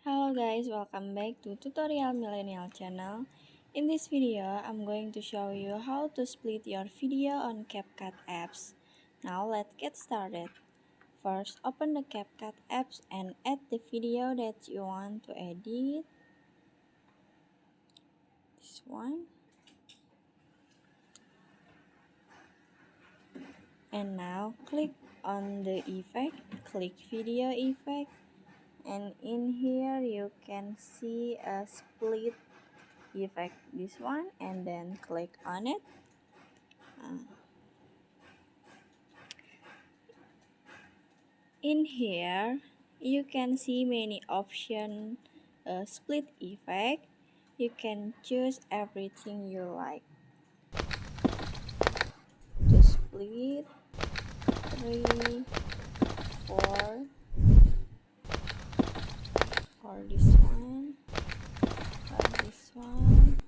Hello guys, welcome back to Tutorial Millennial channel. In this video, I'm going to show you how to split your video on CapCut apps. Now let's get started. First, open the CapCut apps and add the video that you want to edit. This one. And now click on the effect, click video effect. And in here you can see a split effect, this one, and then click on it. In here you can see many options. Split effect, you can choose everything you like to split 3, 4, or this one, or this one.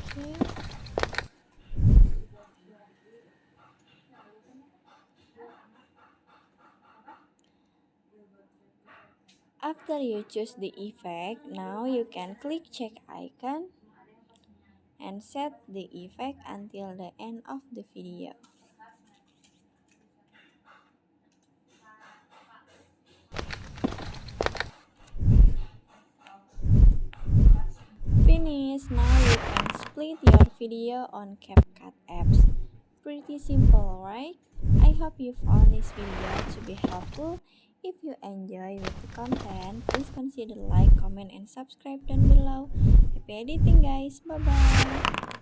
Okay. After you choose the effect, now you can click check icon and set the effect until the end of the video. Finish. Now you can split your video on CapCut apps. Pretty simple, right? I hope you found this video to be helpful. If you enjoy with the content, please consider like, comment, and subscribe down below. Happy editing guys. Bye bye.